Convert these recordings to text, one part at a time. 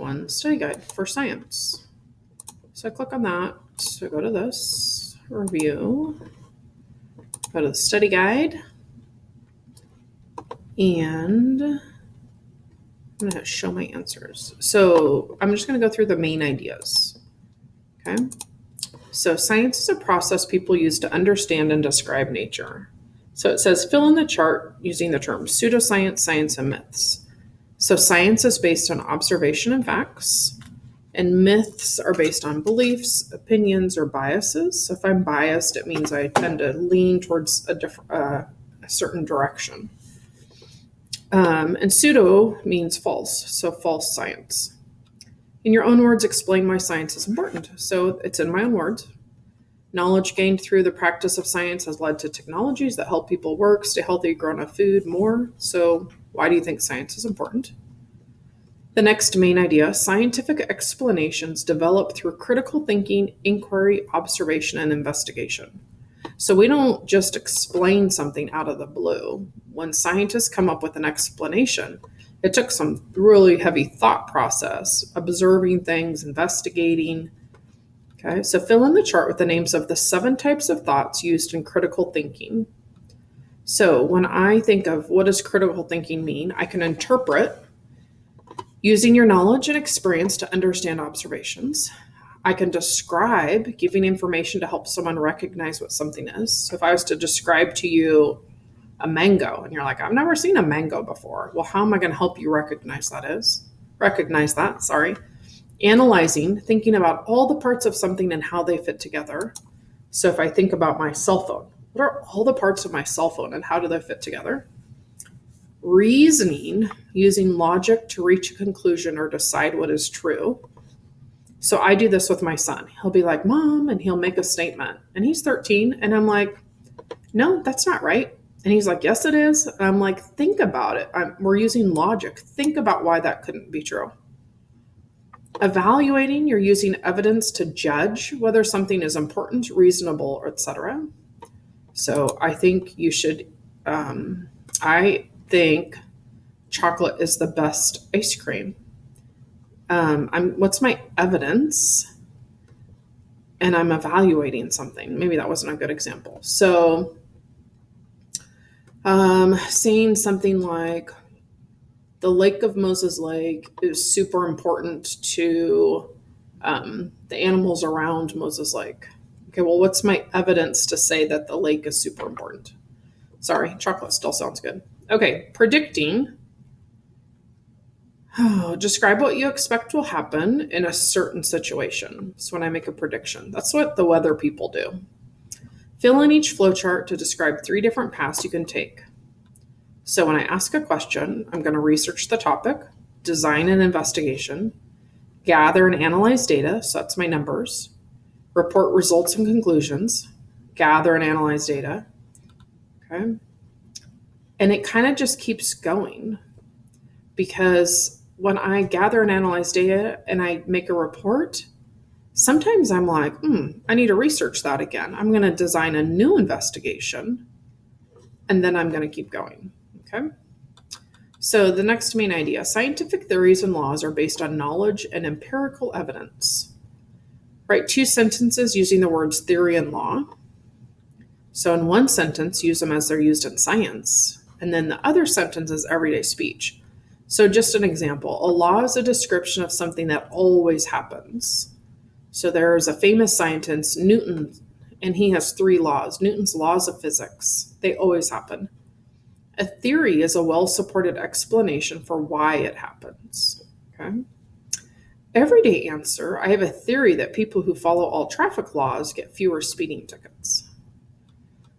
1 study guide for science. So I click on that. So go to this, review, go to the study guide, and I'm going to show my answers. So I'm just going to go through the main ideas. Okay. So science is a process people use to understand and describe nature. So it says fill in the chart using the terms pseudoscience, science, and myths. So science is based on observation and facts, and myths are based on beliefs, opinions, or biases. So if I'm biased, it means I tend to lean towards a certain direction. And pseudo means false, so false science. In your own words, explain why science is important. So it's in my own words. Knowledge gained through the practice of science has led to technologies that help people work, stay healthy, grow enough food, more. So why do you think science is important? The next main idea, scientific explanations develop through critical thinking, inquiry, observation, and investigation. So we don't just explain something out of the blue. When scientists come up with an explanation, it took some really heavy thought process, observing things, investigating. Okay, so fill in the chart with the names of the 7 types of thoughts used in critical thinking. So when I think of what does critical thinking mean, I can interpret using your knowledge and experience to understand observations. I can describe, giving information to help someone recognize what something is. So if I was to describe to you a mango and you're like, I've never seen a mango before. Well, how am I going to help you recognize that? Analyzing, thinking about all the parts of something and how they fit together. So if I think about my cell phone, what are all the parts of my cell phone and how do they fit together? Reasoning, using logic to reach a conclusion or decide what is true. So I do this with my son. He'll be like, Mom, and he'll make a statement. And he's 13. And I'm like, no, that's not right. And he's like, yes, it is. And I'm like, think about it. We're using logic. Think about why that couldn't be true. Evaluating, you're using evidence to judge whether something is important, reasonable, etc. So I think you should, I think chocolate is the best ice cream. What's my evidence? And I'm evaluating something. Maybe that wasn't a good example. So saying something like, the Lake of Moses Lake is super important to the animals around Moses Lake. Okay, well, what's my evidence to say that the lake is super important? Sorry, chocolate still sounds good. Okay, predicting. Describe what you expect will happen in a certain situation. So when I make a prediction, that's what the weather people do. Fill in each flowchart to describe 3 different paths you can take. So when I ask a question, I'm going to research the topic, design an investigation, gather and analyze data, so that's my numbers, report results and conclusions, gather and analyze data. Okay. And it kind of just keeps going, because when I gather and analyze data and I make a report, sometimes I'm like, I need to research that again. I'm going to design a new investigation, and then I'm going to keep going. Okay. So the next main idea, scientific theories and laws are based on knowledge and empirical evidence. Write 2 sentences using the words theory and law. So in one sentence, use them as they're used in science. And then the other sentence is everyday speech. So just an example, a law is a description of something that always happens. So there's a famous scientist, Newton, and he has 3 laws, Newton's laws of physics. They always happen. A theory is a well-supported explanation for why it happens. Okay. Everyday answer, I have a theory that people who follow all traffic laws get fewer speeding tickets.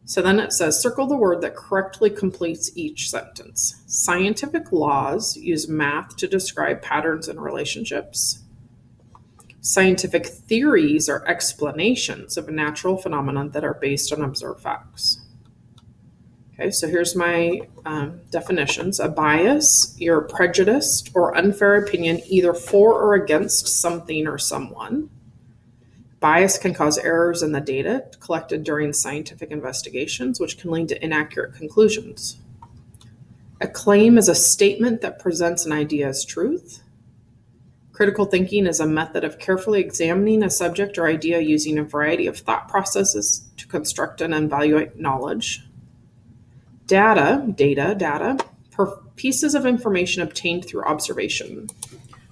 So then it says, circle the word that correctly completes each sentence. Scientific laws use math to describe patterns and relationships. Scientific theories are explanations of natural phenomena that are based on observed facts. Okay, so here's my definitions. A bias, you're prejudiced or unfair opinion either for or against something or someone. Bias can cause errors in the data collected during scientific investigations, which can lead to inaccurate conclusions. A claim is a statement that presents an idea as truth. Critical thinking is a method of carefully examining a subject or idea using a variety of thought processes to construct and evaluate knowledge. Data, pieces of information obtained through observation.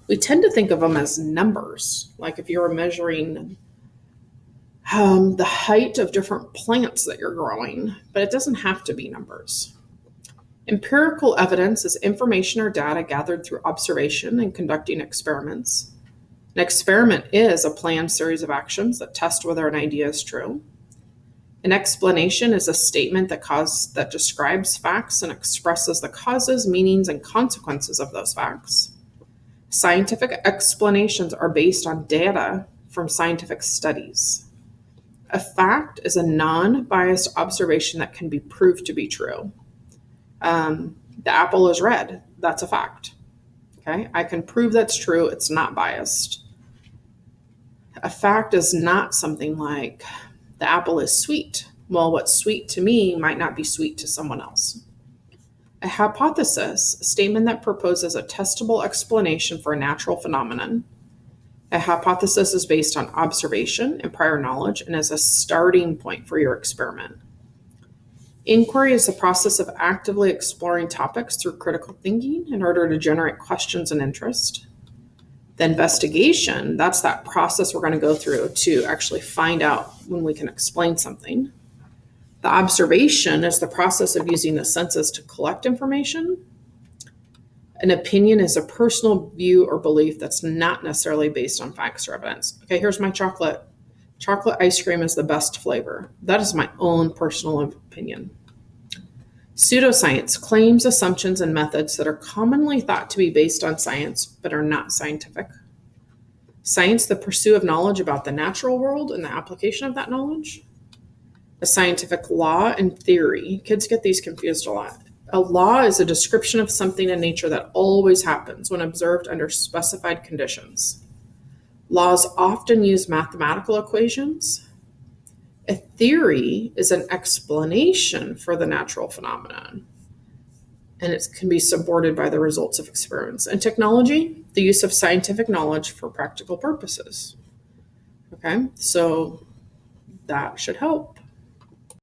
We tend to think of them as numbers, like if you were measuring the height of different plants that you're growing, but it doesn't have to be numbers. Empirical evidence is information or data gathered through observation and conducting experiments. An experiment is a planned series of actions that test whether an idea is true. An explanation is a statement that describes facts and expresses the causes, meanings, and consequences of those facts. Scientific explanations are based on data from scientific studies. A fact is a non-biased observation that can be proved to be true. The apple is red. That's a fact. Okay, I can prove that's true. It's not biased. A fact is not something like the apple is sweet. Well, what's sweet to me might not be sweet to someone else. A hypothesis, a statement that proposes a testable explanation for a natural phenomenon. A hypothesis is based on observation and prior knowledge and is a starting point for your experiment. Inquiry is the process of actively exploring topics through critical thinking in order to generate questions and interest. The investigation, that's that process we're going to go through to actually find out when we can explain something. The observation is the process of using the senses to collect information. An opinion is a personal view or belief that's not necessarily based on facts or evidence. Okay, here's my chocolate. Chocolate ice cream is the best flavor. That is my own personal opinion. Pseudoscience claims, assumptions, and methods that are commonly thought to be based on science but are not scientific. Science, the pursuit of knowledge about the natural world and the application of that knowledge. A scientific law and theory. Kids get these confused a lot. A law is a description of something in nature that always happens when observed under specified conditions. Laws often use mathematical equations. A theory is an explanation for the natural phenomenon, and it can be supported by the results of experiments. And technology, the use of scientific knowledge for practical purposes. Okay, so that should help.